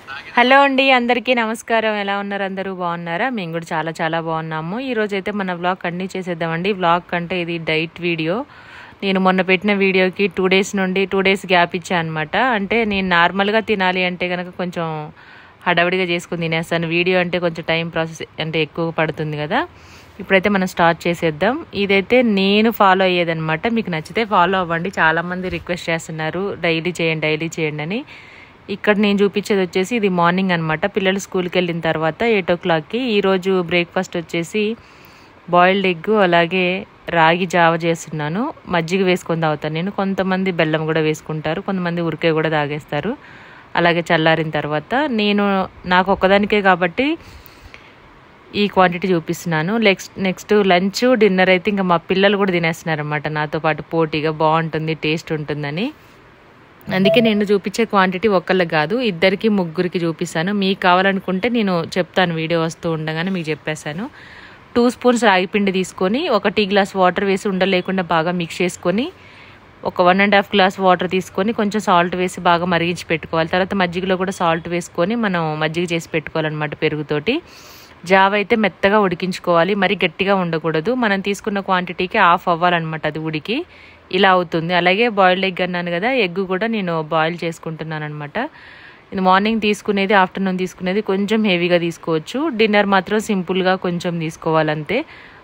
Hello అండి, అందరికీ నమస్కారం. ఎలా ఉన్నారు? అందరూ బాగున్నారా? మేము కూడా చాలా చాలా బాగున్నాము. ఈరోజు అయితే మన వ్లాగ్ కంటిన్యూ చేసేద్దామండి. వ్లాగ్ కంటే ఇది డైట్ వీడియో. నేను మొన్న పెట్టిన వీడియోకి 2 డేస్ గ్యాప్ ఇచ్చాను అనమాట. అంటే నేను నార్మల్గా తినాలి అంటే కనుక కొంచెం హడావిడిగా చేసుకుని తినేస్తాను. వీడియో అంటే కొంచెం టైం ప్రాసెస్ అంటే ఎక్కువ పడుతుంది కదా. ఇప్పుడైతే మనం స్టార్ట్ చేసేద్దాం. ఇదైతే నేను ఫాలో అయ్యేదనమాట. మీకు నచ్చితే ఫాలో అవ్వండి. చాలామంది రిక్వెస్ట్ చేస్తున్నారు డైలీ చేయండి అని. ఇక్కడ నేను చూపించేది వచ్చేసి ఇది మార్నింగ్ అనమాట. పిల్లలు స్కూల్కి వెళ్ళిన తర్వాత 8 o'clockకి. ఈరోజు బ్రేక్ఫాస్ట్ వచ్చేసి బాయిల్డ్ ఎగ్ అలాగే రాగి జావ చేస్తున్నాను. మజ్జిగ వేసుకొని తాగుతాను నేను. కొంతమంది బెల్లం కూడా వేసుకుంటారు, కొంతమంది ఉరికే కూడా తాగేస్తారు. అలాగే చల్లారిన తర్వాత నాకు ఒక్కదానికే కాబట్టి ఈ క్వాంటిటీ చూపిస్తున్నాను. నెక్స్ట్ లంచ్ డిన్నర్ అయితే ఇంకా మా పిల్లలు కూడా తినేస్తున్నారు అనమాట నాతో పాటు పోటీగా. బాగుంటుంది, టేస్ట్ ఉంటుందని. అందుకే నేను చూపించే క్వాంటిటీ ఒక్కళ్ళకి కాదు, ఇద్దరికి ముగ్గురికి చూపిస్తాను. మీకు కావాలనుకుంటే నేను చెప్తాను, వీడియో వస్తూ ఉండగానే మీకు చెప్పేశాను. 2 స్పూన్స్ రాగిపిండి తీసుకొని 1 టీ గ్లాస్ వాటర్ వేసి ఉండలేకుండా బాగా మిక్స్ చేసుకొని, ఒక 1.5 గ్లాస్ వాటర్ తీసుకొని కొంచెం సాల్ట్ వేసి బాగా మరిగించి పెట్టుకోవాలి. తర్వాత మజ్జిగలో కూడా సాల్ట్ వేసుకొని మనం మజ్జిగ చేసి పెట్టుకోవాలన్నమాట పెరుగుతోటి. జావ అయితే మెత్తగా ఉడికించుకోవాలి, మరి గట్టిగా ఉండకూడదు. మనం తీసుకున్న క్వాంటిటీకి హాఫ్ అవ్వాలన్నమాట అది ఉడికి. ఇలా అవుతుంది. అలాగే బాయిల్డ్ ఎగ్ అన్నాను కదా, ఎగ్ కూడా నేను బాయిల్ చేసుకుంటున్నాను అనమాట. ఇది మార్నింగ్ తీసుకునేది, ఆఫ్టర్నూన్ తీసుకునేది కొంచెం హెవీగా తీసుకోవచ్చు. డిన్నర్ మాత్రం సింపుల్గా కొంచెం తీసుకోవాలంతే.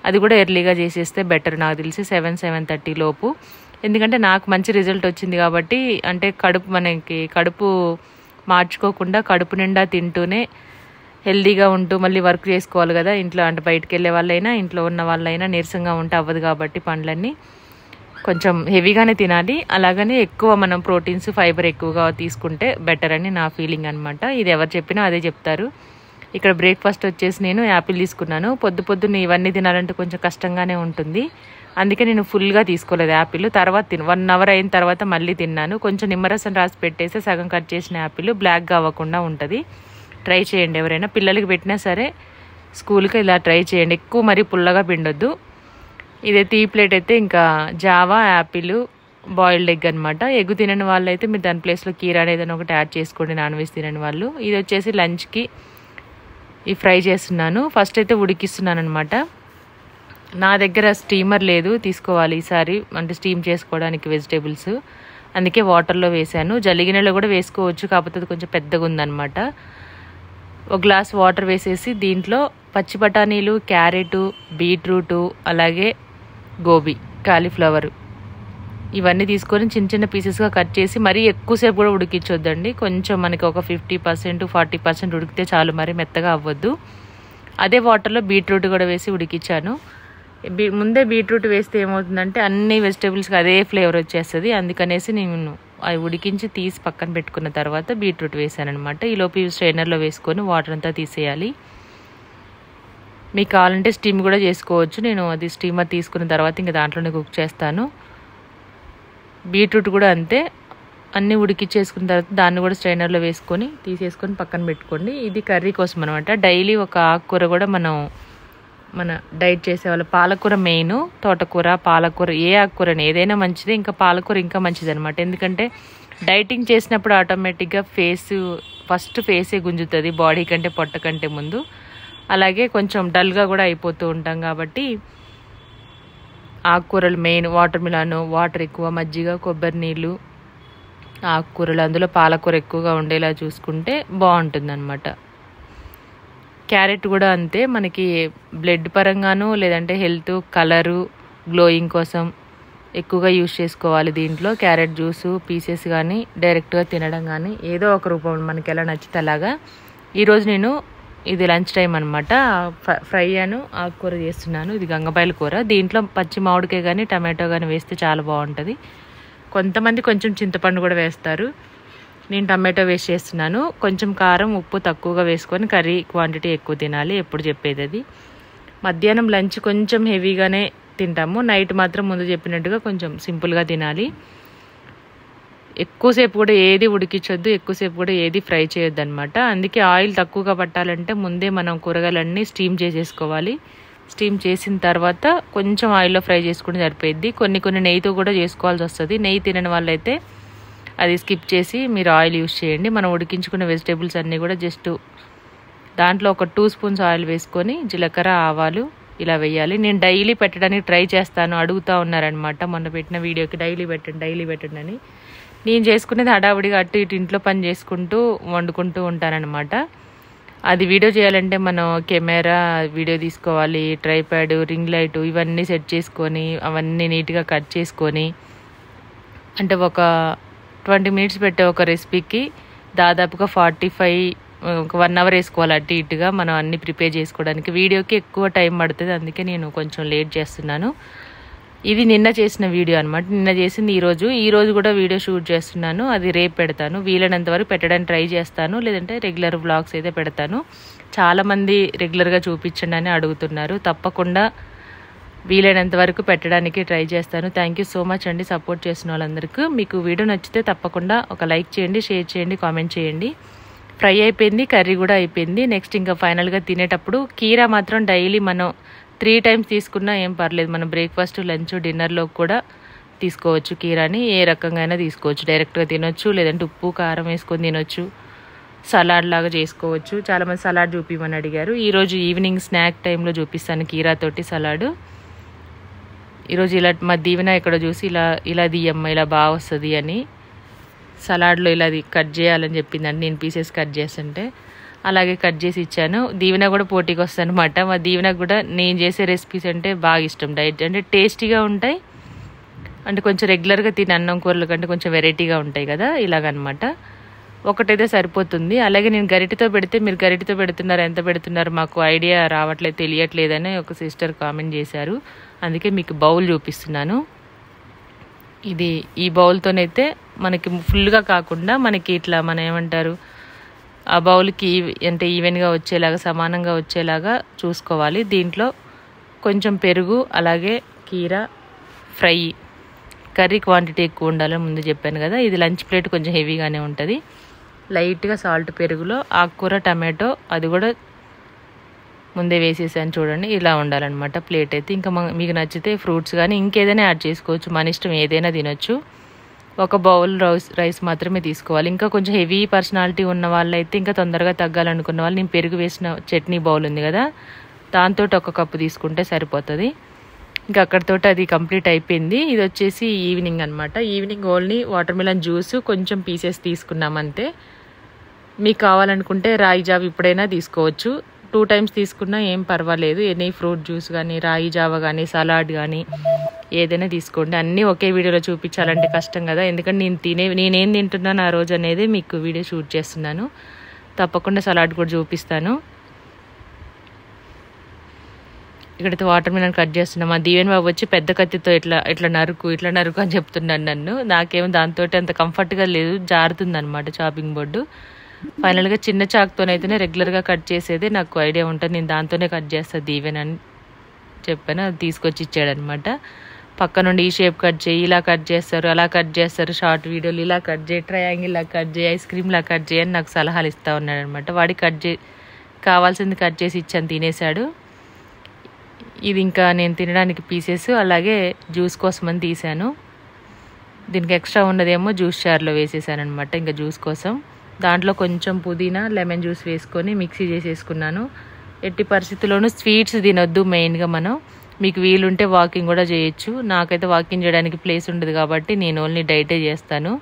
అది కూడా ఎర్లీగా చేసేస్తే బెటర్ నాకు తెలిసి 7-7:30 లోపు. ఎందుకంటే నాకు మంచి రిజల్ట్ వచ్చింది కాబట్టి. అంటే మనకి కడుపు మార్చుకోకుండా కడుపు నిండా తింటూనే హెల్దీగా ఉంటూ మళ్ళీ వర్క్ చేసుకోవాలి కదా ఇంట్లో. అంటే బయటకు వెళ్ళే వాళ్ళైనా ఇంట్లో ఉన్న వాళ్ళైనా నీరసంగా ఉంటే అవ్వదు కాబట్టి పండ్లన్నీ కొంచెం హెవీగానే తినాలి. అలాగని ఎక్కువ మనం ప్రోటీన్స్, ఫైబర్ ఎక్కువగా తీసుకుంటే బెటర్ అని నా ఫీలింగ్ అనమాట. ఇది ఎవరు చెప్పినా అదే చెప్తారు. ఇక్కడ బ్రేక్ఫాస్ట్ వచ్చేసి నేను యాపిల్ తీసుకున్నాను. పొద్దున్న ఇవన్నీ తినాలంటే కొంచెం కష్టంగానే ఉంటుంది. అందుకే నేను ఫుల్గా తీసుకోలేదు యాపిల్. తర్వాత 1 hour అయిన తర్వాత మళ్ళీ తిన్నాను. కొంచెం నిమ్మరసం రాసి పెట్టేసి సగం కట్ చేసిన యాపిల్ బ్లాక్గా అవ్వకుండా ఉంటుంది. ట్రై చేయండి ఎవరైనా. పిల్లలకి పెట్టినా సరే స్కూల్కి ఇలా ట్రై చేయండి. ఎక్కువ మరీ పుల్లగా పిండొద్దు. ఇదైతే ఈ ప్లేట్ అయితే ఇంకా జావా, యాపిల్, బాయిల్డ్ ఎగ్ అనమాట. ఎగ్ తినని వాళ్ళు అయితే మీరు దాని ప్లేస్లో కీరా అనేది ఒకటి యాడ్ చేసుకోండి, నాన్ వెజ్ తినని వాళ్ళు. ఇది వచ్చేసి లంచ్కి ఈ ఫ్రై చేస్తున్నాను. ఫస్ట్ అయితే ఉడికిస్తున్నాను అనమాట. నా దగ్గర స్టీమర్ లేదు, తీసుకోవాలి ఈసారి. అంటే స్టీమ్ చేసుకోవడానికి వెజిటేబుల్స్, అందుకే వాటర్లో వేసాను. జలిగినలో కూడా వేసుకోవచ్చు, కాకపోతే అది కొంచెం పెద్దగా ఉందన్నమాట. 1 గ్లాస్ వాటర్ వేసేసి దీంట్లో పచ్చి బఠానీలు, క్యారెట్, బీట్రూటు అలాగే గోబీ, కాలీఫ్లవర్ ఇవన్నీ తీసుకొని చిన్న చిన్న పీసెస్గా కట్ చేసి, మరీ ఎక్కువసేపు కూడా ఉడికించొద్దండి. కొంచెం మనకి ఒక 50%, 40% ఉడికితే చాలు, మరి మెత్తగా అవ్వద్దు. అదే వాటర్లో బీట్రూట్ కూడా వేసి ఉడికించాను. ముందే బీట్రూట్ వేస్తే ఏమవుతుందంటే అన్ని వెజిటేబుల్స్కి అదే ఫ్లేవర్ వచ్చేస్తుంది. అందుకనేసి నేను అవి ఉడికించి తీసి పక్కన పెట్టుకున్న తర్వాత బీట్రూట్ వేసాను అనమాట. ఈలోపు ఇవి స్ట్రైనర్లో వేసుకొని వాటర్ అంతా తీసేయాలి. మీకు కావాలంటే స్టీమ్ కూడా చేసుకోవచ్చు. నేను అది స్టీమర్ తీసుకున్న తర్వాత ఇంకా దాంట్లోనే కుక్ చేస్తాను. బీట్రూట్ కూడా అంతే, అన్నీ ఉడికిచ్చేసుకున్న తర్వాత దాన్ని కూడా స్ట్రైనర్లో వేసుకొని తీసేసుకొని పక్కన పెట్టుకోండి. ఇది కర్రీ కోసం అనమాట. డైలీ ఒక ఆకుకూర కూడా మన డైట్ చేసేవాళ్ళు. పాలకూర మెయిన్, తోటకూర, పాలకూర, ఏ ఆకుకూరని ఏదైనా మంచిదే. ఇంకా పాలకూర ఇంకా మంచిది అనమాట. ఎందుకంటే డైటింగ్ చేసినప్పుడు ఆటోమేటిక్గా ఫస్ట్ ఫేసే గుంజుతుంది బాడీ కంటే, పొట్ట కంటే ముందు. అలాగే కొంచెం డల్గా కూడా అయిపోతూ ఉంటాం కాబట్టి ఆకుకూరలు మెయిన్. వాటర్ మిలాను, వాటర్ ఎక్కువ, మజ్జిగ, కొబ్బరి నీళ్ళు, ఆకుకూరలు, అందులో పాలకూర ఎక్కువగా ఉండేలా చూసుకుంటే బాగుంటుంది అనమాట. క్యారెట్ కూడా అంతే, మనకి బ్లడ్ పరంగాను లేదంటే హెల్త్, కలరు, గ్లోయింగ్ కోసం ఎక్కువగా యూజ్ చేసుకోవాలి. దీంట్లో క్యారెట్ జ్యూసు, పీసెస్ కానీ డైరెక్ట్గా తినడం కానీ ఏదో ఒక రూపంలో మనకి ఎలా నచ్చితే అలాగా. ఈరోజు నేను ఇది లంచ్ టైం అనమాట. ఫ్రై ఆకుకూర చేస్తున్నాను. ఇది గంగబాయల కూర. దీంట్లో పచ్చి మామిడికాయ కానీ టమాటో కానీ వేస్తే చాలా బాగుంటుంది. కొంతమంది కొంచెం చింతపండు కూడా వేస్తారు. నేను టమాటో వేస్ట్ చేస్తున్నాను. కొంచెం కారం, ఉప్పు తక్కువగా వేసుకొని కర్రీ క్వాంటిటీ ఎక్కువ తినాలి, ఎప్పుడు చెప్పేది అది. మధ్యాహ్నం లంచ్ కొంచెం హెవీగానే తింటాము. నైట్ మాత్రం ముందు చెప్పినట్టుగా కొంచెం సింపుల్గా తినాలి. ఎక్కువసేపు కూడా ఏది ఉడికించొద్దు, ఎక్కువసేపు కూడా ఏది ఫ్రై చేయొద్దు అనమాట. అందుకే ఆయిల్ తక్కువగా పట్టాలంటే ముందే మనం కూరగాయలన్నీ స్టీమ్ చేసేసుకోవాలి. స్టీమ్ చేసిన తర్వాత కొంచెం ఆయిల్లో ఫ్రై చేసుకుంటే సరిపోయిద్ది. కొన్ని నెయ్యితో కూడా చేసుకోవాల్సి వస్తుంది. నెయ్యి తినని వాళ్ళైతే అది స్కిప్ చేసి మీరు ఆయిల్ యూస్ చేయండి. మనం ఉడికించుకున్న వెజిటేబుల్స్ అన్నీ కూడా జస్ట్ దాంట్లో ఒక 2 స్పూన్స్ ఆయిల్ వేసుకొని జీలకర్ర ఆవాలు ఇలా వేయాలి. నేను డైలీ పెట్టడానికి ట్రై చేస్తాను, అడుగుతూ ఉన్నారనమాట మొన్న పెట్టిన వీడియోకి డైలీ పెట్టండి అని. నేను చేసుకునేది హడావుడిగా అటు ఇటు ఇంట్లో పని చేసుకుంటూ వండుకుంటూ ఉంటానన్నమాట. అది వీడియో చేయాలంటే మనం కెమెరా వీడియో తీసుకోవాలి, ట్రైప్యాడ్, రింగ్ లైట్ ఇవన్నీ సెట్ చేసుకొని అవన్నీ నీట్గా కట్ చేసుకొని, అంటే ఒక 20 మినిట్స్ పెట్టే ఒక రెసిపీకి దాదాపుగా 1 అవర్ వేసుకోవాలి అటు ఇటుగా మనం అన్ని ప్రిపేర్ చేసుకోవడానికి. వీడియోకి ఎక్కువ టైం పడుతుంది, అందుకే నేను కొంచెం లేట్ చేస్తున్నాను. ఇది నిన్న చేసిన వీడియో అనమాట. నిన్న చేసింది ఈరోజు కూడా వీడియో షూట్ చేస్తున్నాను. అది రేపు పెడతాను. వీలైనంత వరకు పెట్టడానికి ట్రై చేస్తాను, లేదంటే రెగ్యులర్ వ్లాగ్స్ అయితే పెడతాను. చాలామంది రెగ్యులర్గా చూపించండి అని అడుగుతున్నారు. తప్పకుండా వీలైనంత వరకు పెట్టడానికి ట్రై చేస్తాను. థ్యాంక్ యూ సో మచ్ అండి సపోర్ట్ చేసిన వాళ్ళందరికీ. మీకు వీడియో నచ్చితే తప్పకుండా ఒక లైక్ చేయండి, షేర్ చేయండి, కామెంట్ చేయండి. ఫ్రై అయిపోయింది, కర్రీ కూడా అయిపోయింది. నెక్స్ట్ ఇంకా ఫైనల్గా తినేటప్పుడు కీరా మాత్రం డైలీ మనం 3 టైమ్స్ తీసుకున్నా ఏం పర్లేదు. మనం బ్రేక్ఫాస్ట్, లంచ్, డిన్నర్లో కూడా తీసుకోవచ్చు. కీరాని ఏ రకంగా అయినా తీసుకోవచ్చు. డైరెక్ట్గా తినొచ్చు, లేదంటే ఉప్పు కారం వేసుకొని తినొచ్చు, సలాడ్ లాగా చేసుకోవచ్చు. చాలామంది సలాడ్ చూపిమని అడిగారు. ఈరోజు ఈవినింగ్ స్నాక్ టైంలో చూపిస్తాను కీరాతోటి సలాడ్. ఈరోజు ఇలా మా దీవెన ఇక్కడ చూసి ఇలా తీయమ్మ ఇలా బాగా వస్తుంది అని సలాడ్లో ఇలా కట్ చేయాలని చెప్పిందండి. నేను పీసెస్ కట్ చేస్తుంటే అలాగే కట్ చేసి ఇచ్చాను. దీవెన కూడా పోటీకి వస్తాను అనమాట. మా దీవెనకు కూడా నేను చేసే రెసిపీస్ అంటే బాగా ఇష్టం. డైట్ అంటే టేస్టీగా ఉంటాయి, అంటే కొంచెం రెగ్యులర్గా తినే అన్నం కూరల కంటే కొంచెం వెరైటీగా ఉంటాయి కదా, ఇలాగనమాట. ఒకటైతే సరిపోతుంది. అలాగే నేను గరిటెతో పెడితే మీరు గరిటెతో పెడుతున్నారు, ఎంత పెడుతున్నారు మాకు ఐడియా రావట్లేదు, తెలియట్లేదని ఒక సిస్టర్ కామెంట్ చేశారు. అందుకే మీకు బౌల్ చూపిస్తున్నాను. ఈ బౌల్తోనైతే మనకి ఫుల్గా కాకుండా మనకి ఇట్లా మనం ఏమంటారు ఆ బౌల్కి అంటే ఈవెన్గా వచ్చేలాగా సమానంగా వచ్చేలాగా చూసుకోవాలి. దీంట్లో కొంచెం పెరుగు, అలాగే కీరా ఫ్రై, కర్రీ క్వాంటిటీ ఎక్కువ ఉండాలని ముందు చెప్పాను కదా. ఇది లంచ్ ప్లేట్ కొంచెం హెవీగానే ఉంటుంది. లైట్గా సాల్ట్ పెరుగులో ఆకుకూర, టమాటో అది కూడా ముందే వేసేసాను చూడండి. ఇలా ఉండాలన్నమాట ప్లేట్ అయితే. ఇంకా మీకు నచ్చితే ఫ్రూట్స్ కానీ ఇంకేదైనా యాడ్ చేసుకోవచ్చు, మన ఇష్టం ఏదైనా తినొచ్చు. ఒక బౌల్ రైస్ మాత్రమే తీసుకోవాలి. ఇంకా కొంచెం హెవీ పర్సనాలిటీ ఉన్న వాళ్ళైతే ఇంకా తొందరగా తగ్గాలనుకున్న వాళ్ళు నేను పెరుగు వేసిన చట్నీ బౌల్ ఉంది కదా, దాంతో 1 కప్పు తీసుకుంటే సరిపోతుంది. ఇంకా అక్కడితోటి అది కంప్లీట్ అయిపోయింది. ఇది వచ్చేసి ఈవినింగ్ అనమాట. Evening only water melon juice కొంచెం పీసెస్ తీసుకున్నాం అంతే. మీకు కావాలనుకుంటే రాగి జావ ఇప్పుడైనా తీసుకోవచ్చు. 2 టైమ్స్ తీసుకున్నా ఏం పర్వాలేదు. ఎనీ ఫ్రూట్ జ్యూస్ కానీ, రాగి జావ కానీ, సలాడ్ కానీ ఏదైనా తీసుకోండి. అన్నీ ఒకే వీడియోలో చూపించాలంటే కష్టం కదా, ఎందుకంటే నేనేం తింటున్నాను ఆ రోజు అనేది మీకు వీడియో షూట్ చేస్తున్నాను. తప్పకుండా సలాడ్ కూడా చూపిస్తాను. ఇక్కడైతే వాటర్ మిలన్ కట్ చేస్తున్నాం. మా దీవెన్ బాబు వచ్చి పెద్ద కత్తితో ఇట్లా నరుకు అని చెప్తున్నాను నన్ను. నాకేమో దాంతో అంత కంఫర్ట్గా లేదు, జారుతుంది అనమాట చాపింగ్ బోర్డు. ఫైనల్గా చిన్న చాక్తోనైతేనే రెగ్యులర్గా కట్ చేసేది నాకు ఐడియా ఉంటుంది. నేను దాంతోనే కట్ చేస్తాను దీవెన్ అని చెప్పాను. అది తీసుకొచ్చి ఇచ్చాడనమాట. పక్క నుండి ఈ షేప్ కట్ చేయి, ఇలా కట్ చేస్తారు, అలా కట్ చేస్తారు, షార్ట్ వీడియోలు ఇలా కట్ చేయి, ట్రయాంగిల్ లా కట్ చేయి, ఐస్ క్రీమ్ లా కట్ చేయి అని నాకు సలహాలు ఇస్తూ ఉన్నాడు అనమాట. వాడికి కావాల్సింది కట్ చేసి ఇచ్చాను, తినేశాడు. ఇది ఇంకా నేను తినడానికి పీసెస్, అలాగే జ్యూస్ కోసమని తీసాను. దీనికి ఎక్స్ట్రా ఉన్నదేమో జ్యూస్ జార్లో వేసేసాను అనమాట. ఇంకా జ్యూస్ కోసం దాంట్లో కొంచెం పుదీనా, లెమన్ జ్యూస్ వేసుకొని మిక్సీ చేసేసుకున్నాను. ఎట్టి పరిస్థితుల్లోనూ స్వీట్స్ తినొద్దు మెయిన్గా. మనం మీకు వీలుంటే వాకింగ్ కూడా చేయొచ్చు. నాకైతే వాకింగ్ చేయడానికి ప్లేస్ ఉండదు కాబట్టి నేను ఓన్లీ డైటే చేస్తాను.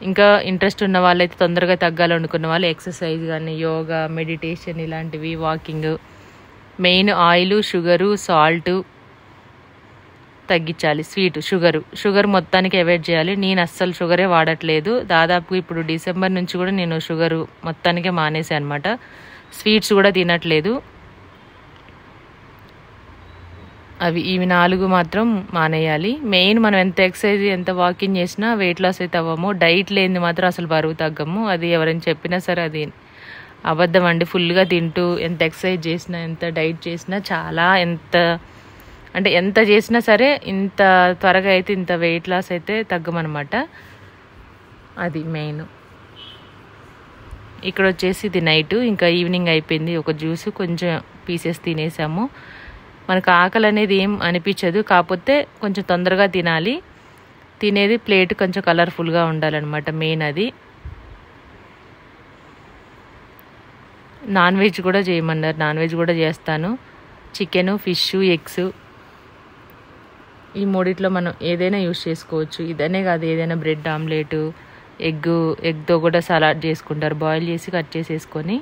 ఇంకా ఇంట్రెస్ట్ ఉన్న వాళ్ళైతే తొందరగా తగ్గాలనుకున్న వాళ్ళు ఎక్సర్సైజ్ కానీ, యోగా, మెడిటేషన్ ఇలాంటివి, walking. Main oil, sugar, salt తగ్గించాలి. షుగర్ మొత్తానికి అవాయిడ్ చేయాలి. నేను అస్సలు షుగరే వాడట్లేదు. దాదాపు ఇప్పుడు డిసెంబర్ నుంచి కూడా నేను షుగరు మొత్తానికే మానేసాను అనమాట. స్వీట్స్ కూడా తినట్లేదు. ఇవి 4 మాత్రం మానేయాలి. మెయిన్ మనం ఎంత ఎక్సర్సైజ్, ఎంత వాకింగ్ చేసినా వెయిట్ లాస్ అయితే అవ్వము. డైట్ లేనిది మాత్రం అసలు బరువు తగ్గము. అది ఎవరైనా చెప్పినా సరే అది అబద్ధం అండి. ఫుల్గా తింటూ ఎంత ఎక్సర్సైజ్ చేసినా, ఎంత డైట్ చేసినా చాలా ఎంత చేసినా సరే ఇంత త్వరగా అయితే ఇంత వెయిట్ లాస్ అయితే తగ్గమన్నమాట. అది మెయిన్. ఇక్కడ వచ్చేసి ఇది నైట్, ఇంకా ఈవినింగ్ అయిపోయింది. ఒక జ్యూస్ కొంచెం పీసెస్ తినేసాము. మనకు ఆకలి అనేది ఏం అనిపించదు, కాకపోతే కొంచెం తొందరగా తినాలి. తినేది ప్లేట్ కొంచెం కలర్ఫుల్గా ఉండాలన్నమాట, మెయిన్ అది. నాన్ వెజ్ కూడా చేయమన్నారు, నాన్ వెజ్ కూడా చేస్తాను. చికెను, ఫిష్, ఎగ్స్, ఈ మూడిట్లో మనం ఏదైనా యూస్ చేసుకోవచ్చు. ఇదనే కాదు, ఏదైనా బ్రెడ్ ఆమ్లెట్, ఎగ్తో కూడా సలాడ్ చేసుకుంటారు, బాయిల్ చేసి కట్ చేసేసుకొని.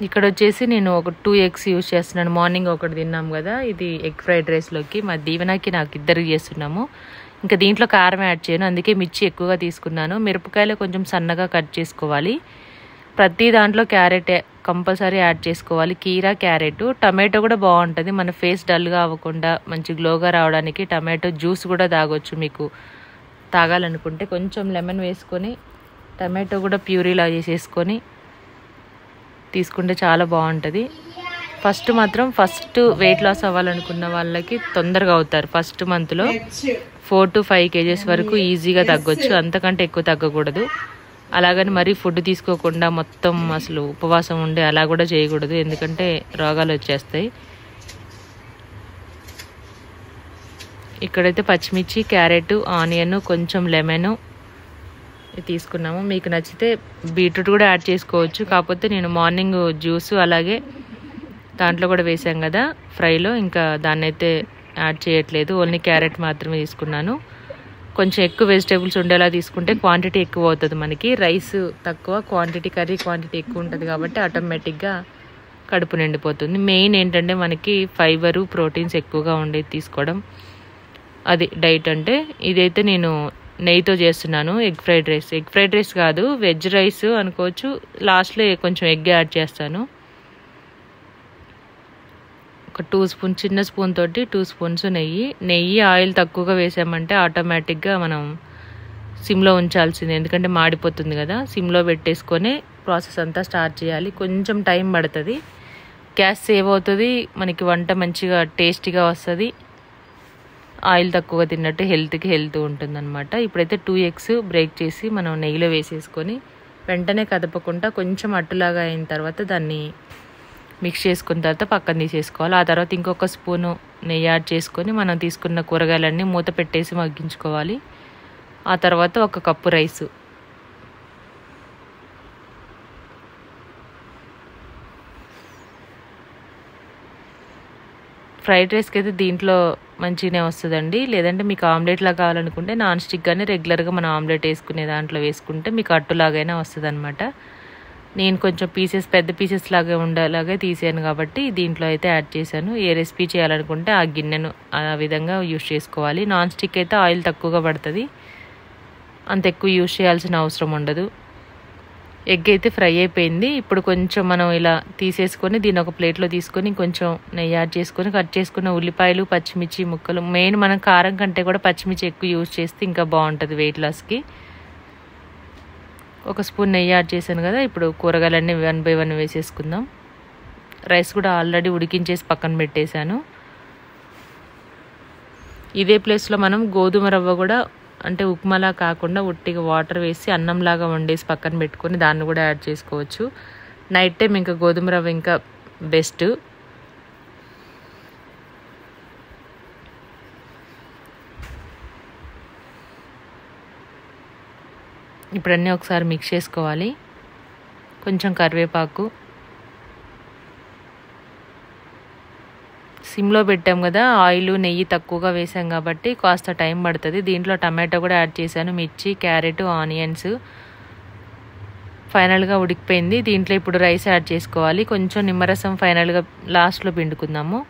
ఇక్కడ వచ్చేసి నేను ఒక 2 ఎగ్స్ యూస్ చేస్తున్నాను. మార్నింగ్ ఒకటి తిన్నాం కదా, ఇది ఎగ్ ఫ్రైడ్ రైస్లోకి. మా దీవెనకి నాకు ఇద్దరికి చేస్తున్నాము. ఇంకా దీంట్లో కారం యాడ్ చేయను, అందుకే మిర్చి ఎక్కువగా తీసుకున్నాను. మిరపకాయలు కొంచెం సన్నగా కట్ చేసుకోవాలి. ప్రతి దాంట్లో క్యారెట్ కంపల్సరీ యాడ్ చేసుకోవాలి, కీరా, క్యారెట్. టమాటో కూడా బాగుంటుంది, మన ఫేస్ డల్గా అవ్వకుండా మంచి గ్లోగా రావడానికి. టమాటో జ్యూస్ కూడా తాగొచ్చు, మీకు తాగాలనుకుంటే. కొంచెం లెమన్ వేసుకొని టమాటో కూడా ప్యూరీలా చేసేసుకొని తీసుకుంటే చాలా బాగుంటుంది. ఫస్ట్ వెయిట్ లాస్ అవ్వాలనుకున్న వాళ్ళకి తొందరగా అవుతారు. ఫస్ట్ మంత్లో 4 to 5 kgs వరకు ఈజీగా తగ్గొచ్చు, అంతకంటే ఎక్కువ తగ్గకూడదు. అలాగని మరీ ఫుడ్ తీసుకోకుండా మొత్తం అసలు ఉపవాసం ఉండే అలా కూడా చేయకూడదు, ఎందుకంటే రోగాలు వచ్చేస్తాయి. ఇక్కడైతే పచ్చిమిర్చి, క్యారెట్, ఆనియన్, కొంచెం లెమన్ తీసుకున్నాము. మీకు నచ్చితే బీట్రూట్ కూడా యాడ్ చేసుకోవచ్చు, కాకపోతే నేను మార్నింగ్ జ్యూస్ అలాగే దాంట్లో కూడా వేసాం కదా ఫ్రైలో, ఇంకా దాన్ని అయితే యాడ్ చేయట్లేదు, ఓన్లీ క్యారెట్ మాత్రమే తీసుకున్నాను. కొంచెం ఎక్కువ వెజిటేబుల్స్ ఉండేలా తీసుకుంటే క్వాంటిటీ ఎక్కువ అవుతుంది మనకి. రైస్ తక్కువ, కర్రీ క్వాంటిటీ ఎక్కువ ఉంటుంది కాబట్టి ఆటోమేటిక్గా కడుపు నిండిపోతుంది. మెయిన్ ఏంటంటే మనకి ఫైబరు, ప్రోటీన్స్ ఎక్కువగా ఉండేది తీసుకోవడం, అది డైట్ అంటే. ఇదైతే నేను నెయ్యితో చేస్తున్నాను ఎగ్ ఫ్రైడ్ రైస్ కాదు, వెజ్ రైస్ అనుకోవచ్చు. లాస్ట్లో కొంచెం ఎగ్ యాడ్ చేస్తాను. ఒక 2 స్పూన్, చిన్న స్పూన్ తోటి 2 స్పూన్స్ నెయ్యి. ఆయిల్ తక్కువగా వేసామంటే ఆటోమేటిక్గా మనం సిమ్లో ఉంచాల్సింది, ఎందుకంటే మాడిపోతుంది కదా. సిమ్లో పెట్టేసుకొని ప్రాసెస్ అంతా స్టార్ట్ చేయాలి. కొంచెం టైం పడుతుంది, గ్యాస్ సేవ్ అవుతుంది, మనకి వంట మంచిగా టేస్టీగా వస్తుంది. ఆయిల్ తక్కువగా తిన్నట్టు హెల్త్కి హెల్త్ ఉంటుందన్నమాట. ఇప్పుడైతే 2 ఎగ్స్ బ్రేక్ చేసి మనం నెయ్యిలో వేసేసుకొని వెంటనే కదపకుండా కొంచెం అట్టులాగా అయిన తర్వాత దాన్ని మిక్స్ చేసుకున్న తర్వాత పక్కన తీసేసుకోవాలి. ఆ తర్వాత ఇంకొక స్పూను నెయ్యి యాడ్ చేసుకొని మనం తీసుకున్న కూరగాయలన్నీ మూత పెట్టేసి మగ్గించుకోవాలి. ఆ తర్వాత 1 కప్పు రైసు, ఫ్రైడ్ రైస్కి అయితే దీంట్లో మంచిగానే వస్తుందండి. లేదంటే మీకు ఆమ్లెట్లా కావాలనుకుంటే నాన్ స్టిక్ కానీ రెగ్యులర్గా మనం ఆమ్లెట్ వేసుకునే దాంట్లో వేసుకుంటే మీకు అట్టులాగైనా వస్తుంది అనమాట. నేను కొంచెం పెద్ద పీసెస్ లాగా ఉండేలాగే తీసాను కాబట్టి దీంట్లో అయితే యాడ్ చేశాను. ఏ రెసిపీ చేయాలనుకుంటే ఆ గిన్నెను ఆ విధంగా యూస్ చేసుకోవాలి. నాన్ స్టిక్ అయితే ఆయిల్ తక్కువగా పడుతుంది, అంత ఎక్కువ యూస్ చేయాల్సిన అవసరం ఉండదు. ఎగ్ అయితే ఫ్రై అయిపోయింది. ఇప్పుడు కొంచెం మనం ఇలా తీసేసుకొని దీన్ని ఒక ప్లేట్లో తీసుకొని కొంచెం నెయ్యి యాడ్ చేసుకొని కట్ చేసుకున్న ఉల్లిపాయలు, పచ్చిమిర్చి ముక్కలు. మెయిన్ మనం కారం కంటే కూడా పచ్చిమిర్చి ఎక్కువ యూజ్ చేస్తే ఇంకా బాగుంటుంది వెయిట్ లాస్కి. 1 స్పూన్ నెయ్యి యాడ్ చేశాను కదా. ఇప్పుడు కూరగాయలన్నీ 1 by 1 వేసేసుకుందాం. రైస్ కూడా ఆల్రెడీ ఉడికించేసి పక్కన పెట్టేశాను. ఇదే ప్లేస్లో మనం గోధుమ రవ్వ కూడా, అంటే ఉప్మాలా కాకుండా ఉట్టిగా వాటర్ వేసి అన్నంలాగా వండేసి పక్కన పెట్టుకొని దాన్ని కూడా యాడ్ చేసుకోవచ్చు. నైట్ టైం ఇంకా గోధుమ రవ్వ ఇంకా బెస్ట్. ఇప్పుడు అన్నీ ఒకసారి మిక్స్ చేసుకోవాలి. కొంచెం కరివేపాకు, సిమ్లో పెట్టాం కదా, ఆయిల్ నెయ్యి తక్కువగా వేసాం కాబట్టి కాస్త టైం పడుతుంది. దీంట్లో టమాటో కూడా యాడ్ చేశాను, మిర్చి, క్యారెట్, ఆనియన్స్. ఫైనల్గా ఉడికిపోయింది. దీంట్లో ఇప్పుడు రైస్ యాడ్ చేసుకోవాలి. కొంచెం నిమ్మరసం ఫైనల్గా లాస్ట్లో పిండుకుందాము.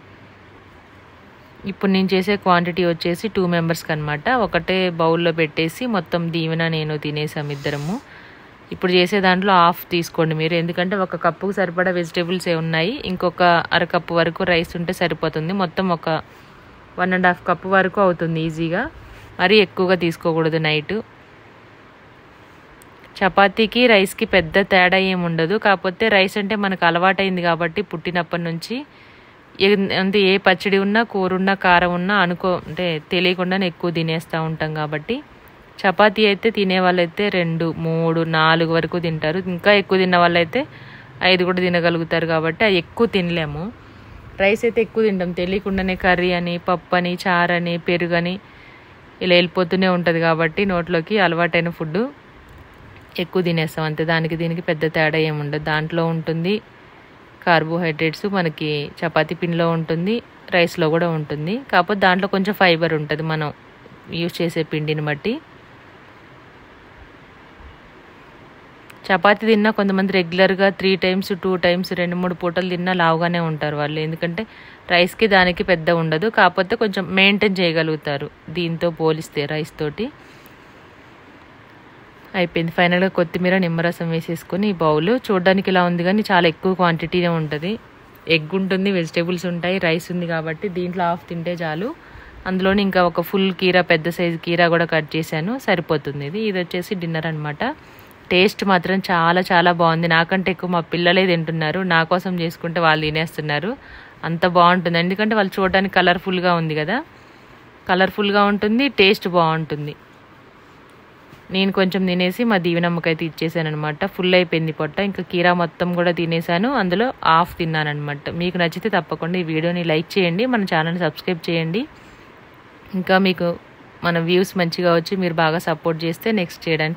ఇప్పుడు నేను చేసే క్వాంటిటీ వచ్చేసి 2 మెంబర్స్కి అనమాట. ఒకటే బౌల్లో పెట్టేసి మొత్తం దీవెన నేను తినేసాం ఇద్దరము. ఇప్పుడు చేసే దాంట్లో హాఫ్ తీసుకోండి మీరు, ఎందుకంటే 1 కప్పుకు సరిపడా వెజిటేబుల్స్ ఉన్నాయి. ఇంకొక అరకప్పు వరకు రైస్ ఉంటే సరిపోతుంది. మొత్తం ఒక 1.5 కప్పు వరకు అవుతుంది ఈజీగా. మరీ ఎక్కువగా తీసుకోకూడదు నైట్. చపాతీకి రైస్కి పెద్ద తేడా ఏమి ఉండదు, కాకపోతే రైస్ అంటే మనకు అలవాటైంది కాబట్టి పుట్టినప్పటి నుంచి అంటే ఏ పచ్చడి ఉన్నా, కూర ఉన్నా, కారం ఉన్నా అంటే తెలియకుండానే ఎక్కువ తినేస్తూ ఉంటాం కాబట్టి. చపాతీ అయితే తినే వాళ్ళైతే 2, 3, 4 వరకు తింటారు. ఇంకా ఎక్కువ తిన్న వాళ్ళైతే 5 కూడా తినగలుగుతారు కాబట్టి అవి ఎక్కువ తినలేము. రైస్ అయితే ఎక్కువ తింటాం, తెలియకుండానే కర్రీ అని, పప్పు అని, చారని, పెరుగని ఇలా వెళ్ళిపోతూనే ఉంటుంది కాబట్టి నోట్లోకి అలవాటైన ఫుడ్ ఎక్కువ తినేస్తాం అంతే. దానికి దీనికి పెద్ద తేడా ఏముండదు. దాంట్లో ఉంటుంది కార్బోహైడ్రేట్స్, మనకి చపాతీ పిండిలో ఉంటుంది, రైస్లో కూడా ఉంటుంది. కాకపోతే దాంట్లో కొంచెం ఫైబర్ ఉంటుంది మనం యూజ్ చేసే పిండిని బట్టి. చపాతీ తిన్నా కొంతమంది రెగ్యులర్గా 3 టైమ్స్ 2 టైమ్స్ 2-3 పూటలు తిన్నా లావుగానే ఉంటారు వాళ్ళు. ఎందుకంటే రైస్కి దానికి పెద్ద ఉండదు, కాకపోతే కొంచెం మెయింటైన్ చేయగలుగుతారు దీంతో పోలిస్తే రైస్ తోటి. అయిపోయింది. ఫైనల్గా కొత్తిమీర, నిమ్మరసం వేసేసుకొని ఈ బౌల్ చూడడానికి ఇలా ఉంది కానీ చాలా ఎక్కువ క్వాంటిటీనే ఉంటుంది. ఎగ్ ఉంటుంది, వెజిటేబుల్స్ ఉంటాయి, రైస్ ఉంది కాబట్టి దీంట్లో హాఫ్ తింటే చాలు. అందులోని ఇంకా ఒక ఫుల్ కీరా, పెద్ద సైజు కీరా కూడా కట్ చేశాను, సరిపోతుంది. ఇది వచ్చేసి డిన్నర్ అనమాట. టేస్ట్ మాత్రం చాలా చాలా బాగుంది. నాకంటే ఎక్కువ మా పిల్లలే తింటున్నారు. నా కోసం చేసుకుంటే వాళ్ళు తినేస్తున్నారు. అంత బాగుంటుంది, ఎందుకంటే వాళ్ళు చూడడానికి కలర్ఫుల్గా ఉంది కదా, కలర్ఫుల్గా ఉంటుంది, టేస్ట్ బాగుంటుంది. నేను కొంచెం తినేసి మా దీవెనమ్మకైతే ఇచ్చేసాను అనమాట. ఫుల్ అయిపోయింది పొట్ట. ఇంకా కీరా మొత్తం కూడా తినేసాను, అందులో హాఫ్ తిన్నాను అనమాట. మీకు నచ్చితే తప్పకుండా ఈ వీడియోని లైక్ చేయండి, మన ఛానల్ని సబ్స్క్రైబ్ చేయండి. ఇంకా మీకు మన వ్యూస్ మంచిగా వచ్చి మీరు బాగా సపోర్ట్ చేస్తే నెక్స్ట్ చేయడానికి